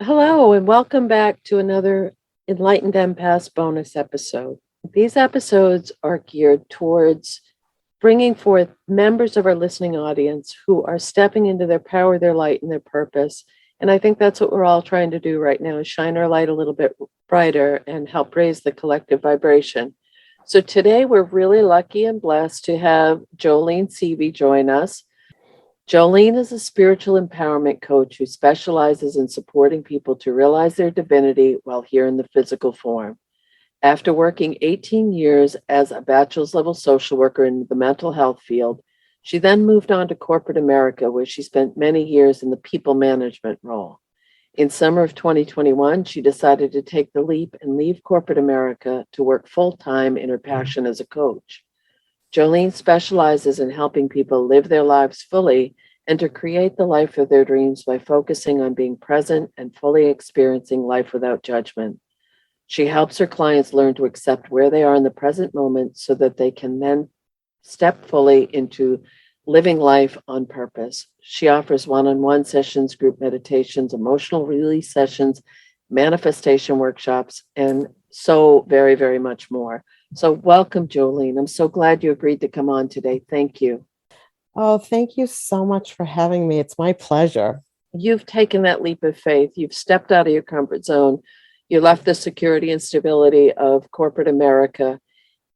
Hello, and welcome back to another Enlightened Empaths bonus episode. These episodes are geared towards bringing forth members of our listening audience who are stepping into their power, their light, and their purpose. And I think that's what we're all trying to do right now, is shine our light a little bit brighter and help raise the collective vibration. So today we're really lucky and blessed to have Joline Seavey join us. Joline is a spiritual empowerment coach who specializes in supporting people to realize their divinity while here in the physical form. After working 18 years as a bachelor's level social worker in the mental health field, she then moved on to corporate America, where she spent many years in the people management role. In summer of 2021, she decided to take the leap and leave corporate America to work full-time in her passion as a coach. Joline specializes in helping people live their lives fully and to create the life of their dreams by focusing on being present and fully experiencing life without judgment. She helps her clients learn to accept where they are in the present moment so that they can then step fully into living life on purpose. She offers one-on-one sessions, group meditations, emotional release sessions, manifestation workshops, and so very, very much more. So welcome, Joline. I'm so glad you agreed to come on today. Thank you. Oh, thank you so much for having me. It's my pleasure. You've taken that leap of faith. You've stepped out of your comfort zone. You left the security and stability of corporate America.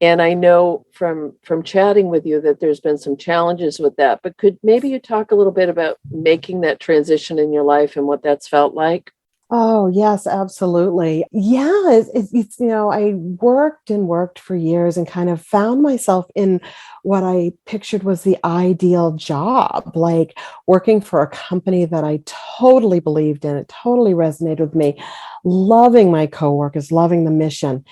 And I know from chatting with you that there's been some challenges with that, but could maybe you talk a little bit about making that transition in your life and what that's felt like? Oh, yes, absolutely. Yeah, I worked and worked for years and kind of found myself in what I pictured was the ideal job, like working for a company that I totally believed in. It totally resonated with me, loving my coworkers, loving the mission.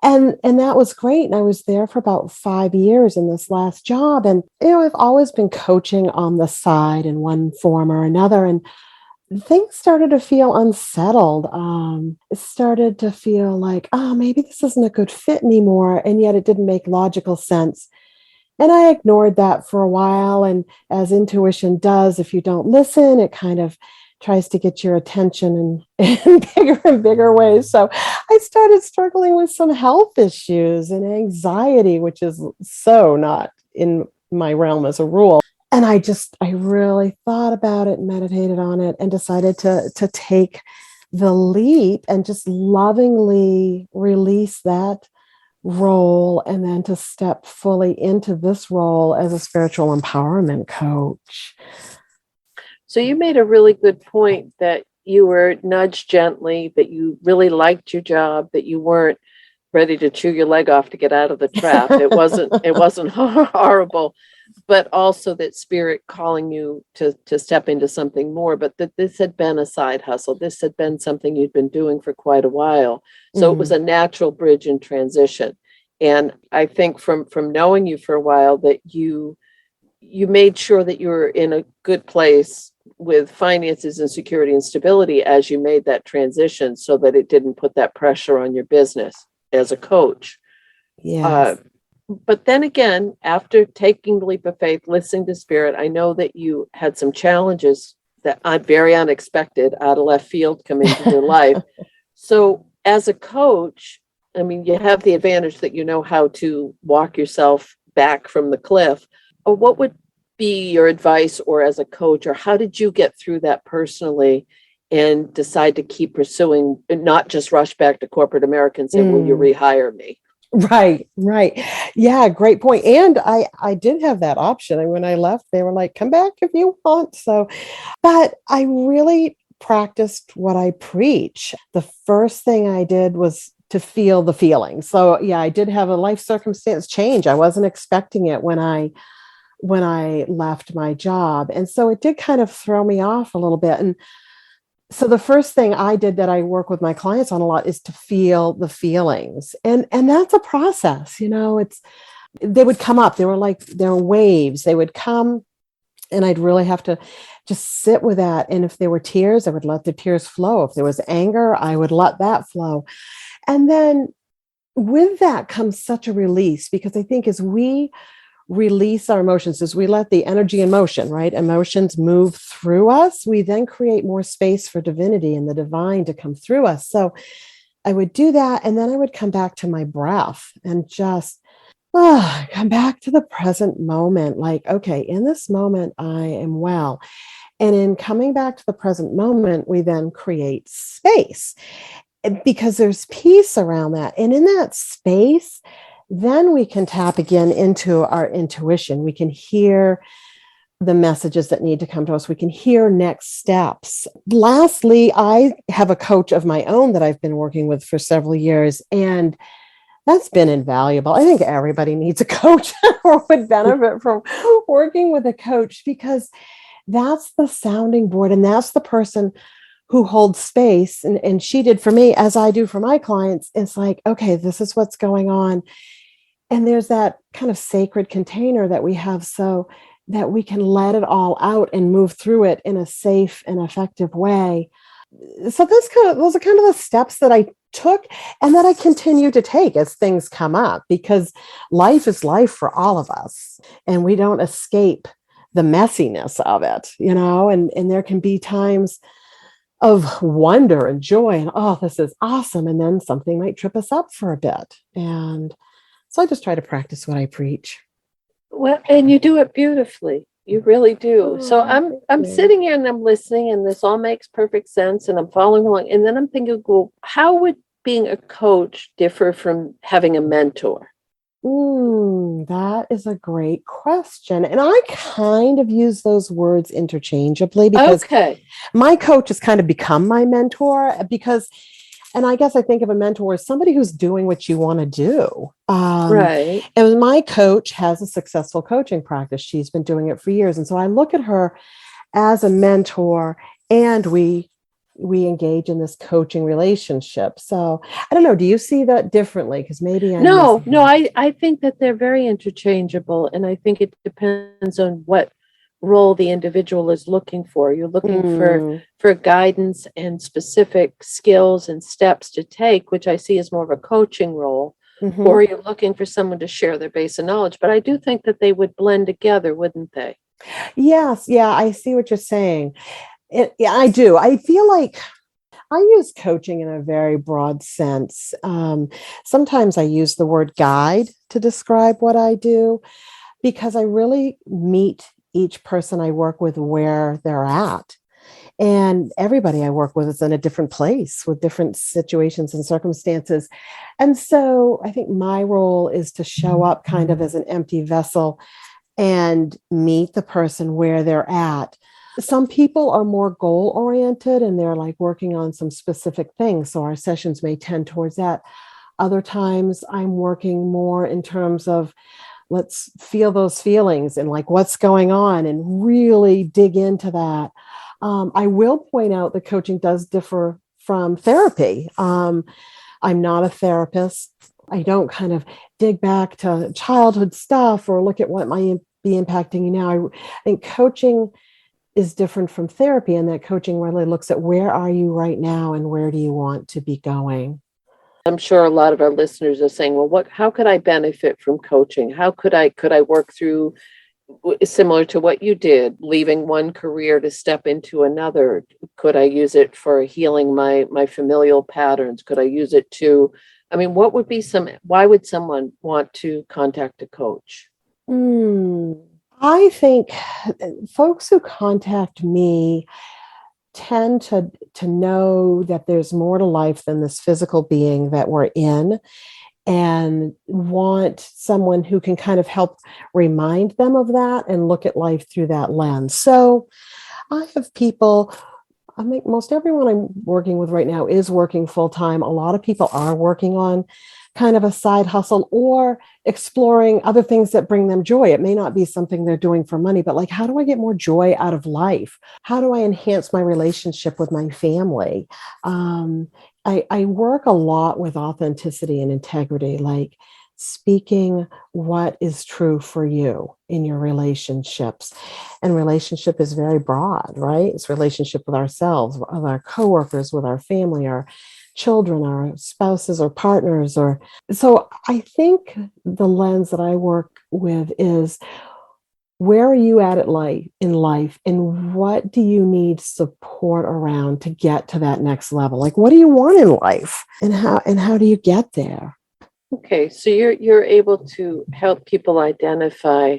And that was great. And I was there for about 5 years in this last job. And, I've always been coaching on the side in one form or another. And things started to feel unsettled. It started to feel like, oh, maybe this isn't a good fit anymore. And yet it didn't make logical sense. And I ignored that for a while. And as intuition does, if you don't listen, it kind of tries to get your attention in bigger and bigger ways. So I started struggling with some health issues and anxiety, which is so not in my realm as a rule. And I really thought about it, meditated on it, and decided to take the leap and just lovingly release that role and then to step fully into this role as a spiritual empowerment coach. So you made a really good point that you were nudged gently, that you really liked your job, that you weren't ready to chew your leg off to get out of the trap. It wasn't horrible, but also that spirit calling you to step into something more, but that this had been a side hustle. This had been something you'd been doing for quite a while. So It was a natural bridge and transition. And I think from knowing you for a while that you made sure that you were in a good place with finances and security and stability as you made that transition so that it didn't put that pressure on your business as a coach. Yes. But then again, after taking the leap of faith, listening to spirit, I know that you had some challenges that are very unexpected out of left field come into your life. So as a coach, I mean, you have the advantage that you know how to walk yourself back from the cliff. Or what would be your advice, or as a coach, or how did you get through that personally and decide to keep pursuing and not just rush back to corporate America and say, will you rehire me? Right. Yeah, great point. And I did have that option. And when I left, they were like, come back if you want. So, but I really practiced what I preach. The first thing I did was to feel the feeling. So yeah, I did have a life circumstance change. I wasn't expecting it when I left my job. And so it did kind of throw me off a little bit. And so the first thing I did that I work with my clients on a lot is to feel the feelings. And that's a process, they would come up. They were waves. They would come and I'd really have to just sit with that. And if there were tears, I would let the tears flow. If there was anger, I would let that flow. And then with that comes such a release, because I think as we release our emotions, as we let the energy in motion, right? Emotions move through us. We then create more space for divinity and the divine to come through us. So I would do that. And then I would come back to my breath and just come back to the present moment. Like, okay, in this moment, I am well. And in coming back to the present moment, we then create space because there's peace around that. And in that space, then we can tap again into our intuition. We can hear the messages that need to come to us. We can hear next steps. Lastly, I have a coach of my own that I've been working with for several years, and that's been invaluable. I think everybody needs a coach or would benefit from working with a coach, because that's the sounding board and that's the person who holds space. And she did for me, as I do for my clients. It's like, okay, this is what's going on. And there's that kind of sacred container that we have so that we can let it all out and move through it in a safe and effective way. So those are kind of the steps that I took and that I continue to take as things come up, because life is life for all of us and we don't escape the messiness of it, and there can be times of wonder and joy and, oh, this is awesome. And then something might trip us up for a bit. And so I just try to practice what I preach. Well, and you do it beautifully. You really do. So I'm thank you. sitting here and I'm listening, and this all makes perfect sense, and I'm following along. And then I'm thinking, well, how would being a coach differ from having a mentor? That is a great question. And I kind of use those words interchangeably, because Okay. my coach has kind of become my mentor, and I guess I think of a mentor as somebody who's doing what you want to do. Right. And my coach has a successful coaching practice. She's been doing it for years. And so I look at her as a mentor, and we engage in this coaching relationship. So I don't know, do you see that differently? Because maybe I'm No, I think that they're very interchangeable, and I think it depends on what role the individual is looking for. You're looking for guidance and specific skills and steps to take, which I see as more of a coaching role, or you're looking for someone to share their base of knowledge. But I do think that they would blend together, wouldn't they? Yes, yeah, I see what you're saying. Yeah, I do. I feel like I use coaching in a very broad sense. Sometimes I use the word guide to describe what I do, because I really meet each person I work with where they're at. And everybody I work with is in a different place with different situations and circumstances. And so I think my role is to show up kind of as an empty vessel and meet the person where they're at. Some people are more goal oriented and they're like working on some specific things. So our sessions may tend towards that. Other times I'm working more in terms of, let's feel those feelings and like what's going on and really dig into that. I will point out that coaching does differ from therapy. I'm not a therapist. I don't kind of dig back to childhood stuff or look at what might be impacting you now. I think coaching is different from therapy, and that coaching really looks at where are you right now and where do you want to be going. I'm sure a lot of our listeners are saying, well, how could I benefit from coaching? How could I work through, similar to what you did, leaving one career to step into another? Could I use it for healing my familial patterns? Could I use it to, what would be why would someone want to contact a coach? I think folks who contact me tend to know that there's more to life than this physical being that we're in, and want someone who can kind of help remind them of that and look at life through that lens. So I have people, I think most everyone I'm working with right now is working full time. A lot of people are working on kind of a side hustle or exploring other things that bring them joy. It may not be something they're doing for money, but like, how do I get more joy out of life? How do I enhance my relationship with my family? I work a lot with authenticity and integrity, like speaking what is true for you in your relationships. And relationship is very broad, right? It's relationship with ourselves, with our coworkers, with our family, our children, our spouses or partners, or so I think the lens that I work with is, where are you at in life, and what do you need support around to get to that next level? Like, what do you want in life, and how do you get there? Okay, so you're able to help people identify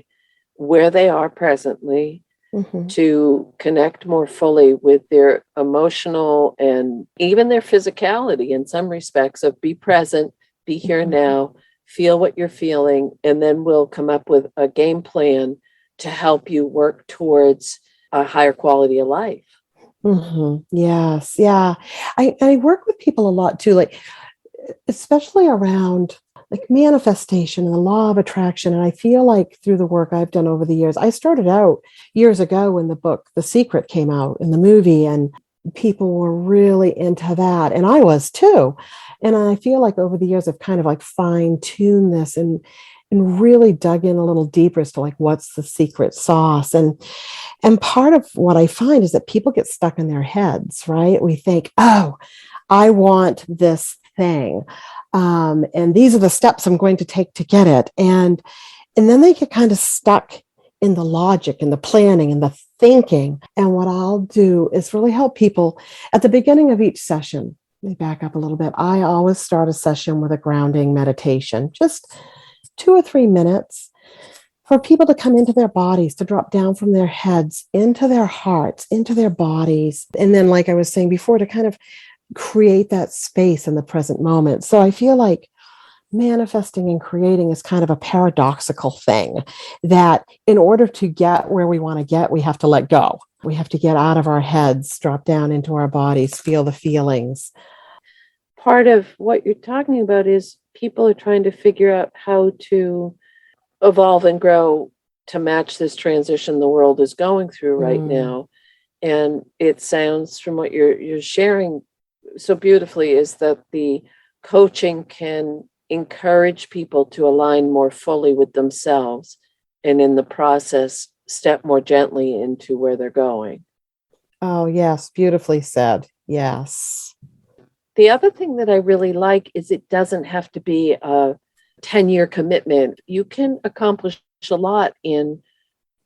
where they are presently, Mhm. to connect more fully with their emotional and even their physicality in some respects, of be present, be here Mhm. now, feel what you're feeling, and then we'll come up with a game plan to help you work towards a higher quality of life. Yes, yeah. I work with people a lot too, like especially around like manifestation and the law of attraction. And I feel like through the work I've done over the years, I started out years ago when the book The Secret came out in the movie, and people were really into that. And I was too. And I feel like over the years, I've kind of like fine-tuned this and really dug in a little deeper as to like what's the secret sauce. And part of what I find is that people get stuck in their heads, right? We think, oh, I want this thing. And these are the steps I'm going to take to get it. And then they get kind of stuck in the logic and the planning and the thinking. And what I'll do is really help people at the beginning of each session. Let me back up a little bit. I always start a session with a grounding meditation, just 2 or 3 minutes for people to come into their bodies, to drop down from their heads into their hearts, into their bodies. And then, like I was saying before, to kind of create that space in the present moment. So I feel like manifesting and creating is kind of a paradoxical thing, that in order to get where we want to get, we have to let go. We have to get out of our heads, drop down into our bodies, feel the feelings. Part of what you're talking about is people are trying to figure out how to evolve and grow to match this transition the world is going through right Mm. now. And it sounds from what you're sharing so beautifully is that the coaching can encourage people to align more fully with themselves, and in the process step more gently into where they're going. Oh, yes, beautifully said. Yes. The other thing that I really like is it doesn't have to be a 10-year commitment. You can accomplish a lot in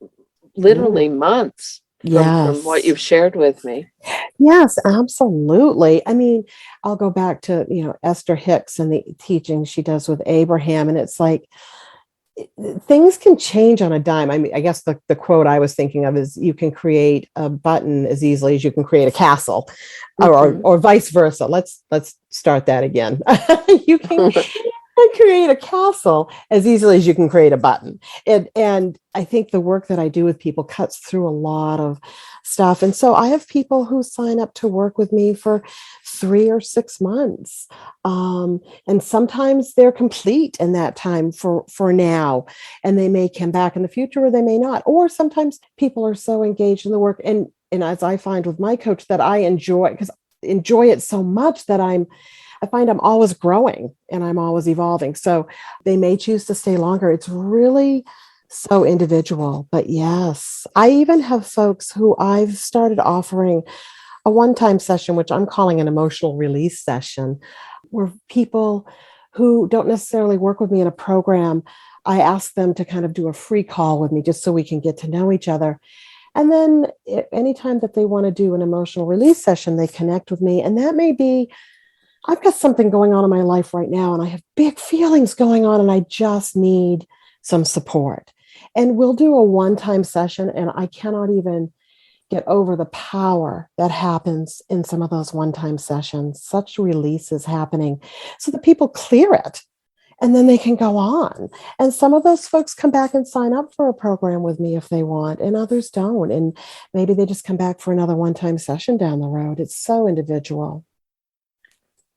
Mm. literally months from what Yes. you've shared with me. Yes, absolutely. I mean, I'll go back to, Esther Hicks and the teaching she does with Abraham. And it's like things can change on a dime. I mean, I guess the quote I was thinking of is, you can create a button as easily as you can create a castle, Mhm. or vice versa. Let's start that again. You can create a castle as easily as you can create a button. And I think the work that I do with people cuts through a lot of stuff. And so I have people who sign up to work with me for 3 or 6 months. And sometimes they're complete in that time for now, and they may come back in the future or they may not. Or sometimes people are so engaged in the work. And as I find with my coach, that I enjoy it so much that I find I'm always growing and I'm always evolving. So they may choose to stay longer. It's really so individual. But yes, I even have folks who I've started offering a one-time session, which I'm calling an emotional release session, where people who don't necessarily work with me in a program, I ask them to kind of do a free call with me just so we can get to know each other. And then anytime that they want to do an emotional release session, they connect with me. And that may be, I've got something going on in my life right now, and I have big feelings going on, and I just need some support. And we'll do a one-time session, and I cannot even get over the power that happens in some of those one-time sessions. Such release is happening so that people clear it, and then they can go on. And some of those folks come back and sign up for a program with me if they want, and others don't. And maybe they just come back for another one-time session down the road. It's so individual.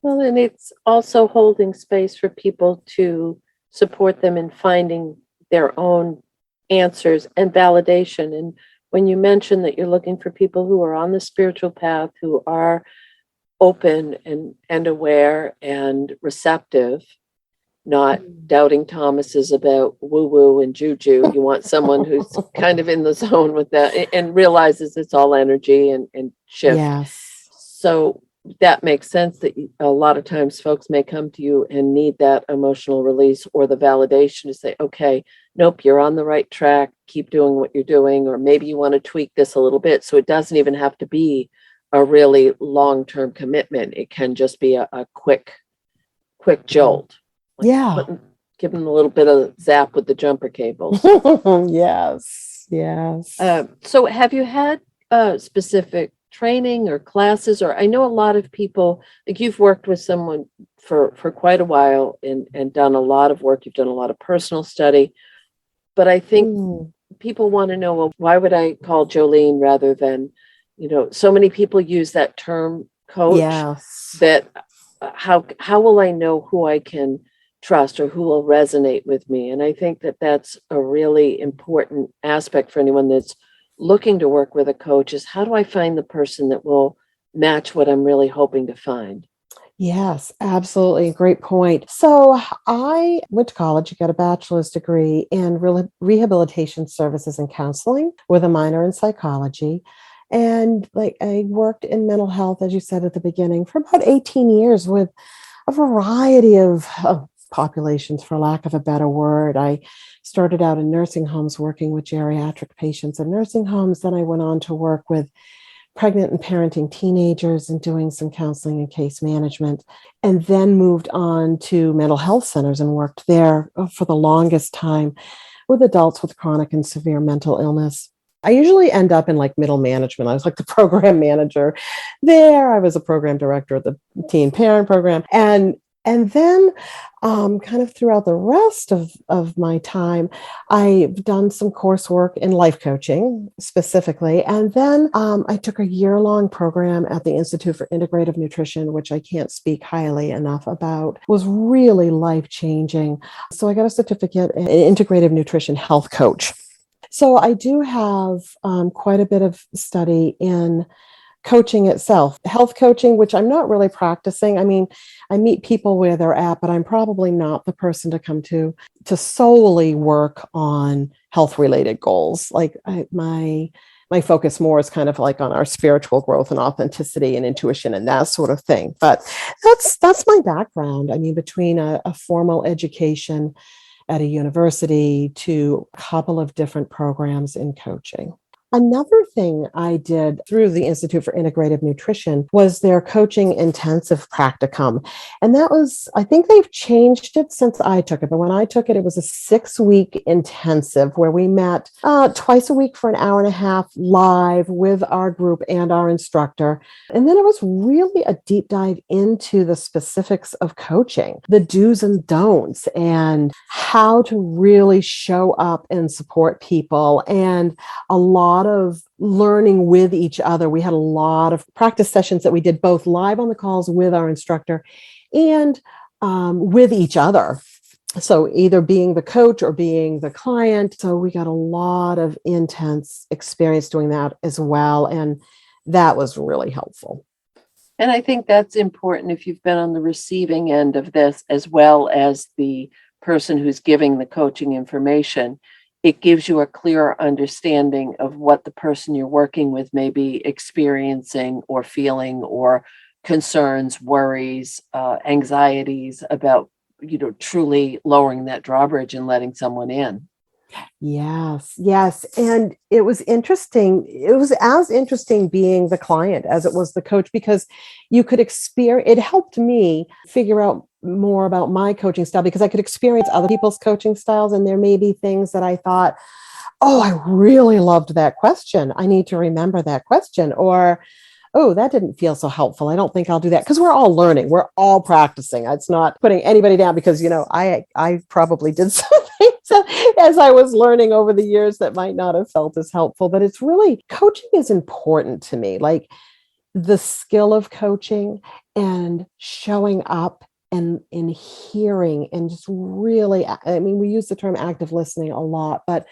Well, and it's also holding space for people to support them in finding their own answers and validation. And when you mention that you're looking for people who are on the spiritual path, who are open and aware and receptive, not doubting Thomas's about woo woo and juju. You want someone who's kind of in the zone with that and realizes it's all energy and shift. Yes. So that makes sense that a lot of times folks may come to you and need that emotional release or the validation to say, okay, nope, you're on the right track, keep doing what you're doing, or maybe you want to tweak this a little bit. So it doesn't even have to be a really long-term commitment. It can just be a quick jolt. Like Yeah. give them a little bit of zap with the jumper cables. Yes. Yes. So have you had specific training or classes? Or I know a lot of people, like you've worked with someone for quite a while and done a lot of work. You've done a lot of personal study. But I think people want to know, well, why would I call Joline rather than, so many people use that term coach. Yes. That how will I know who I can trust or who will resonate with me? And I think that that's a really important aspect for anyone that's looking to work with a coach is how do I find the person that will match what I'm really hoping to find? Yes, absolutely. Great point. So I went to college, got a bachelor's degree in rehabilitation services and counseling with a minor in psychology. And I worked in mental health, as you said at the beginning, for about 18 years with a variety of populations, for lack of a better word. I started out in nursing homes working with geriatric patients in nursing homes. Then I went on to work with pregnant and parenting teenagers and doing some counseling and case management, and then moved on to mental health centers and worked there for the longest time with adults with chronic and severe mental illness. I usually end up in middle management. I was the program manager there. I was a program director at the teen parent program. And then kind of throughout the rest of my time, I've done some coursework in life coaching specifically. And then I took a year-long program at the Institute for Integrative Nutrition, which I can't speak highly enough about. It was really life-changing. So I got a certificate in integrative nutrition health coach. So I do have quite a bit of study in coaching itself, health coaching, which I'm not really practicing. I mean, I meet people where they're at, but I'm probably not the person to come to solely work on health related goals. My focus more is kind of on our spiritual growth and authenticity and intuition and that sort of thing. But that's my background. I mean, between a formal education at a university to a couple of different programs in coaching. Another thing I did through the Institute for Integrative Nutrition was their coaching intensive practicum. And that was, I think they've changed it since I took it. But when I took it, it was a 6-week intensive where we met twice a week for an hour and a half live with our group and our instructor. And then it was really a deep dive into the specifics of coaching, the do's and don'ts, and how to really show up and support people, and a lot of learning with each other. We had a lot of practice sessions that we did both live on the calls with our instructor and with each other. So either being the coach or being the client. So we got a lot of intense experience doing that as well. And that was really helpful. And I think that's important if you've been on the receiving end of this, as well as the person who's giving the coaching information. It gives you a clearer understanding of what the person you're working with may be experiencing or feeling, or concerns, worries, anxieties about, truly lowering that drawbridge and letting someone in. Yes, yes. And it was interesting. It was as interesting being the client as it was the coach, because you could experience, it helped me figure out more about my coaching style, because I could experience other people's coaching styles. And there may be things that I thought, oh, I really loved that question. I need to remember that question. Or, oh, that didn't feel so helpful. I don't think I'll do that. Because we're all learning. We're all practicing. It's not putting anybody down, because, I probably did something as I was learning over the years that might not have felt as helpful. But it's really, coaching is important to me. The skill of coaching and showing up and in hearing, and just really, I mean, we use the term active listening a lot, but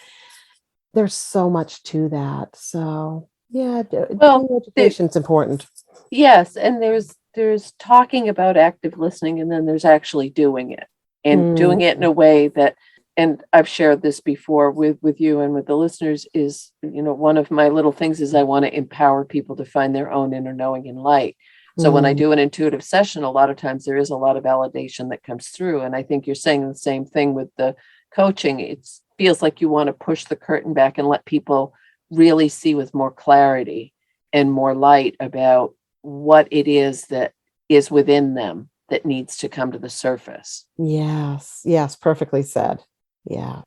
there's so much to that. So yeah, education is important. Yes, and there's talking about active listening, and then there's actually doing it, and doing it in a way that, and I've shared this before with you and with the listeners, is, one of my little things is I want to empower people to find their own inner knowing and light. So when I do an intuitive session, a lot of times there is a lot of validation that comes through. And I think you're saying the same thing with the coaching. It feels like you want to push the curtain back and let people really see with more clarity and more light about what it is that is within them that needs to come to the surface. Yes. Yes. Perfectly said. Yeah.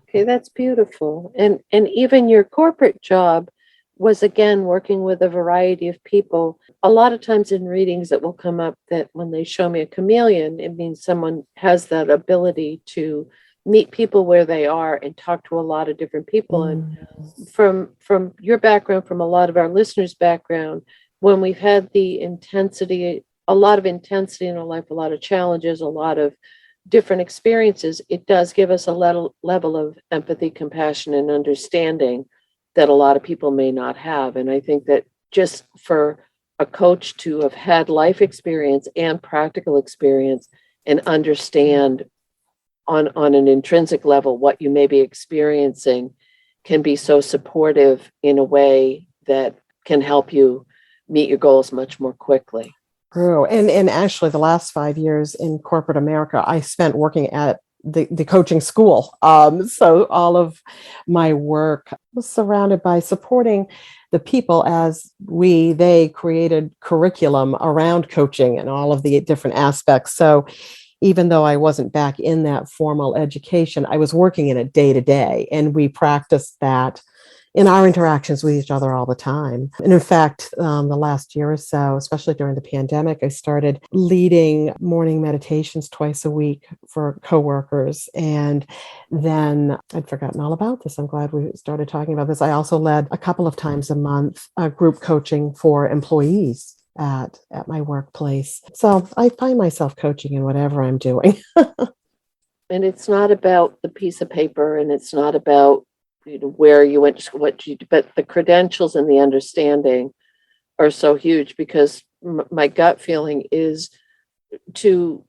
Okay, that's beautiful. And even your corporate job was, again, working with a variety of people. A lot of times in readings it will come up that when they show me a chameleon, it means someone has that ability to meet people where they are and talk to a lot of different people. And from your background, from a lot of our listeners' background, when we've had the intensity, a lot of intensity in our life, a lot of challenges, a lot of different experiences, it does give us a level of empathy, compassion, and understanding that a lot of people may not have. And I think that just for a coach to have had life experience and practical experience and understand on an intrinsic level what you may be experiencing can be so supportive in a way that can help you meet your goals much more quickly. True. And actually the last 5 years in corporate America, I spent working at the coaching school. So all of my work was surrounded by supporting the people as they created curriculum around coaching and all of the different aspects. So even though I wasn't back in that formal education, I was working in it day to day, and we practiced that in our interactions with each other all the time. And in fact, the last year or so, especially during the pandemic, I started leading morning meditations twice a week for coworkers. And then I'd forgotten all about this. I'm glad we started talking about this. I also led a couple of times a month group coaching for employees at my workplace. So I find myself coaching in whatever I'm doing. And it's not about the piece of paper, and it's not about where you went, but the credentials and the understanding are so huge, because my gut feeling is to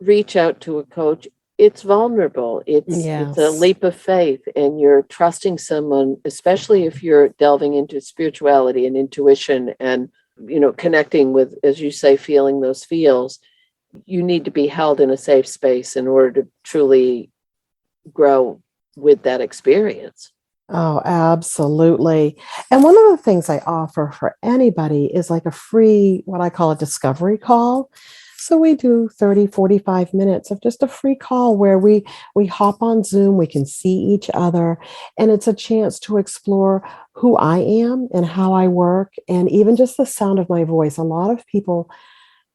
reach out to a coach. It's vulnerable. It's a leap of faith, and you're trusting someone, especially if you're delving into spirituality and intuition and, connecting with, as you say, feeling those feels. You need to be held in a safe space in order to truly grow with that experience. Oh, absolutely. And one of the things I offer for anybody is like a free, what I call a discovery call. So we do 30, 45 minutes of just a free call where we hop on Zoom, we can see each other, and it's a chance to explore who I am and how I work, and even just the sound of my voice. A lot of people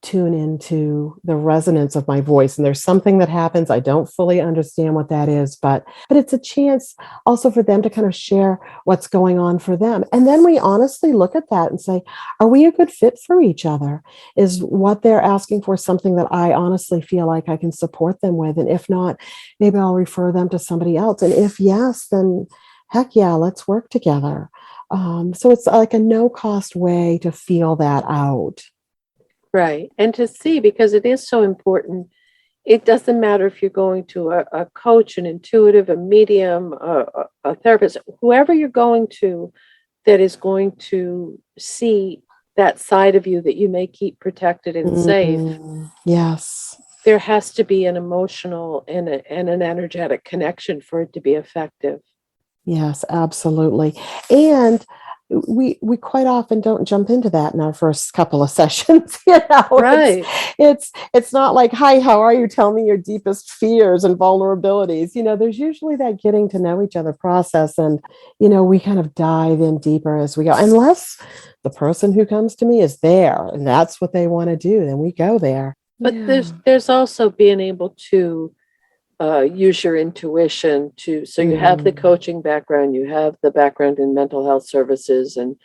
tune into the resonance of my voice, and there's something that happens. I don't fully understand what that is, but it's a chance also for them to kind of share what's going on for them. And then we honestly look at that and say, are we a good fit for each other? Is what they're asking for something that I honestly feel like I can support them with? And if not, maybe I'll refer them to somebody else. And if yes, then heck yeah, let's work together. So it's like a no-cost way to feel that out. Right. And to see, because it is so important, it doesn't matter if you're going to a coach, an intuitive, a medium, a therapist, whoever you're going to that is going to see that side of you that you may keep protected and safe. Yes. There has to be an emotional and an energetic connection for it to be effective. Yes, absolutely. And we quite often don't jump into that in our first couple of sessions. Right. It's not like, hi, how are you? Tell me your deepest fears and vulnerabilities. There's usually that getting to know each other process, and we kind of dive in deeper as we go, unless the person who comes to me is there and that's what they want to do, then we go there. But there's also being able to use your intuition so you have the coaching background, you have the background in mental health services and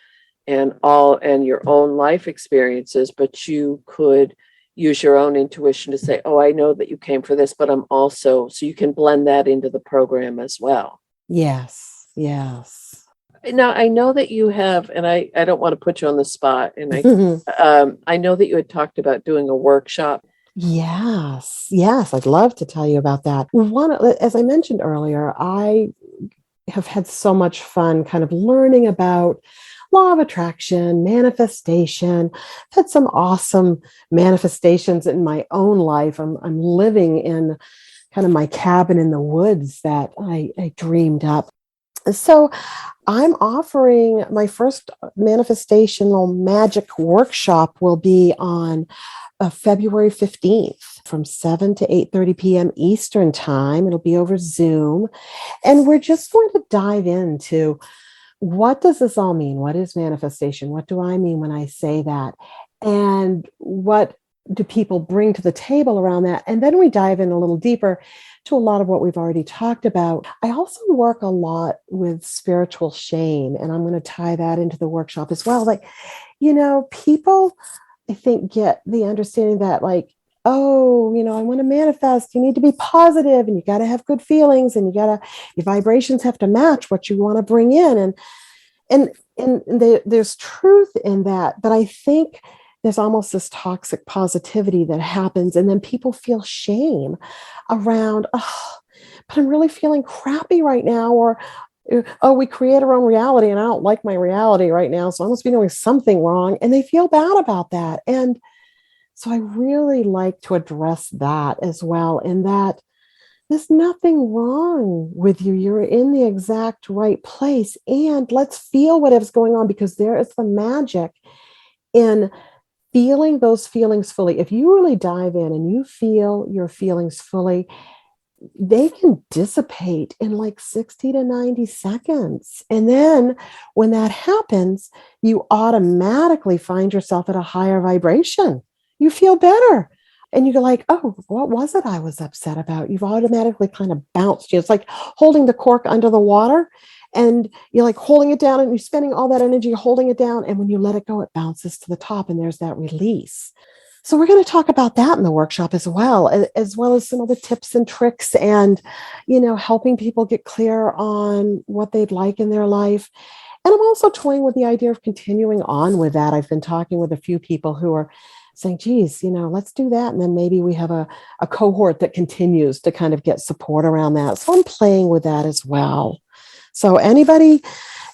your own life experiences, but you could use your own intuition to say, oh, I know that you came for this, but I'm also, so you can blend that into the program as well. Yes. Now, I know that you have, and I don't want to put you on the spot, and I know that you had talked about doing a workshop. Yes, I'd love to tell you about that. As I mentioned earlier, I have had so much fun kind of learning about law of attraction, manifestation. I've had some awesome manifestations in my own life. I'm living in kind of my cabin in the woods that I dreamed up. So I'm offering my first manifestational magic workshop will be on February 15th from 7 to 8:30 p.m. Eastern time. It'll be over Zoom. And we're just going to dive into what does this all mean? What is manifestation? What do I mean when I say that? And what do people bring to the table around that? And then we dive in a little deeper to a lot of what we've already talked about. I also work a lot with spiritual shame, and I'm going to tie that into the workshop as well. Like, people, I think, get the understanding that, like, oh, I want to manifest. You need to be positive, and you got to have good feelings, and your vibrations have to match what you want to bring in. There's truth in that, but I think there's almost this toxic positivity that happens, and then people feel shame around, oh, but I'm really feeling crappy right now, or oh, we create our own reality and I don't like my reality right now, so I must be doing something wrong, and they feel bad about that. And so I really like to address that as well, in that there's nothing wrong with you. You're in the exact right place, and let's feel whatever's going on, because there is the magic in feeling those feelings fully. If you really dive in and you feel your feelings fully, they can dissipate in like 60 to 90 seconds. And then when that happens, you automatically find yourself at a higher vibration. You feel better. And you're like, oh, what was it I was upset about? You've automatically kind of bounced. It's like holding the cork under the water, and you're like holding it down, and you're spending all that energy holding it down. And when you let it go, it bounces to the top, and there's that release. So we're going to talk about that in the workshop as well as some of the tips and tricks, and, helping people get clear on what they'd like in their life. And I'm also toying with the idea of continuing on with that. I've been talking with a few people who are saying, geez, let's do that. And then maybe we have a cohort that continues to kind of get support around that. So I'm playing with that as well. So anybody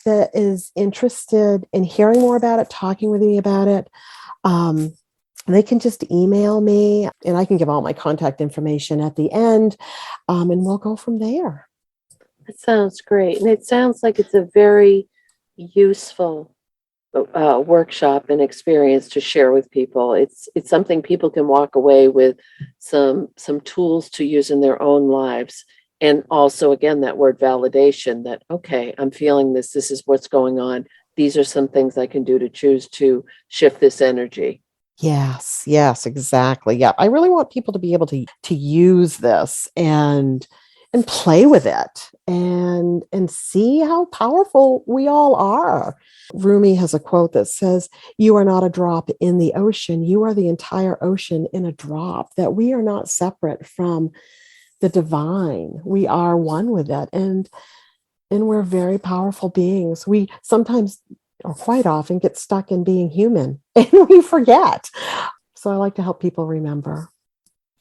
that is interested in hearing more about it, talking with me about it, they can just email me, and I can give all my contact information at the end, and we'll go from there. That sounds great. And it sounds like it's a very useful workshop and experience to share with people. It's something people can walk away with some tools to use in their own lives. And also, again, that word validation, that, okay, I'm feeling this. This is what's going on. These are some things I can do to choose to shift this energy. Yes, exactly. Yeah, I really want people to be able to use this and play with it and see how powerful we all are. Rumi has a quote that says, "You are not a drop in the ocean. You are the entire ocean in a drop." That we are not separate from the divine. We are one with it, and we're very powerful beings. We sometimes, or quite often, get stuck in being human, and we forget. So I like to help people remember.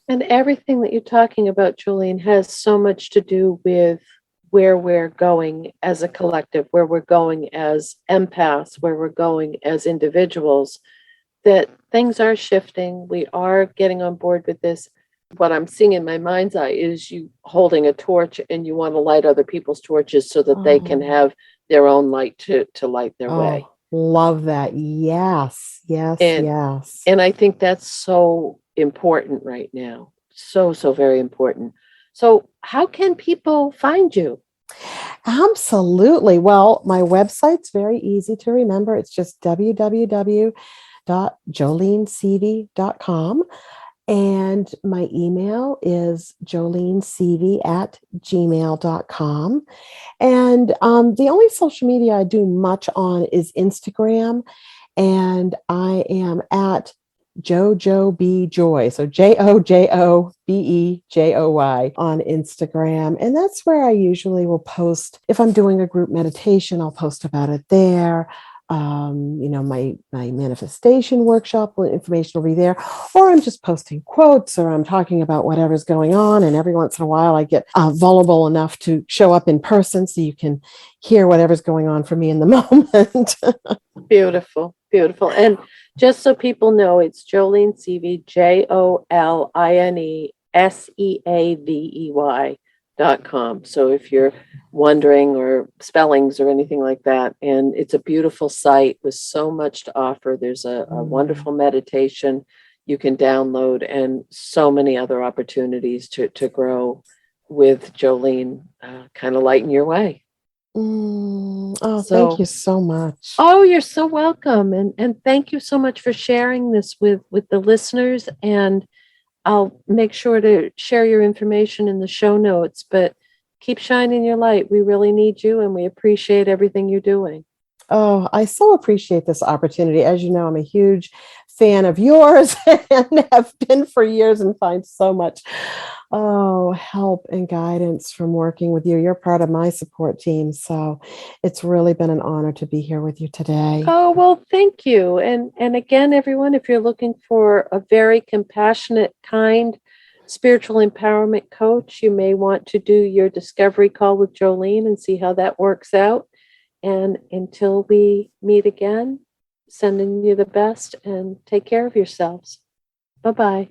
And everything that you're talking about, Joline, has so much to do with where we're going as a collective, where we're going as empaths, where we're going as individuals, that things are shifting. We are getting on board with this. What I'm seeing in my mind's eye is you holding a torch, and you want to light other people's torches so that they can have their own light to light their way. Love that. Yes. And I think that's so important right now. So very important. So how can people find you? Absolutely. Well, my website's very easy to remember. It's just www.joleneseavey.com. And my email is joleneseavey@gmail.com. And the only social media I do much on is Instagram. And I am at Jojo B Joy. So JoJoBeJoy on Instagram. And that's where I usually will post. If I'm doing a group meditation, I'll post about it there. my manifestation workshop information will be there, or I'm just posting quotes, or I'm talking about whatever's going on. And every once in a while, I get vulnerable enough to show up in person so you can hear whatever's going on for me in the moment. Beautiful, beautiful. And just so people know, it's Joline Seavey, JolineSeavey.com. So if you're wondering or spellings or anything like that, and it's a beautiful site with so much to offer. There's a wonderful meditation you can download and so many other opportunities to grow with Joline, kind of lighten your way. Oh, So, thank you so much. oh, you're so welcome. And thank you so much for sharing this with the listeners. And I'll make sure to share your information in the show notes, but keep shining your light. We really need you and we appreciate everything you're doing. Oh, I so appreciate this opportunity. As you know, I'm a huge fan of yours and have been for years, and find so much help and guidance from working with you. You're part of my support team. So it's really been an honor to be here with you today. Oh, well, thank you. And again, everyone, if you're looking for a very compassionate, kind, spiritual empowerment coach, you may want to do your discovery call with Joline and see how that works out. And until we meet again, sending you the best and take care of yourselves. Bye-bye.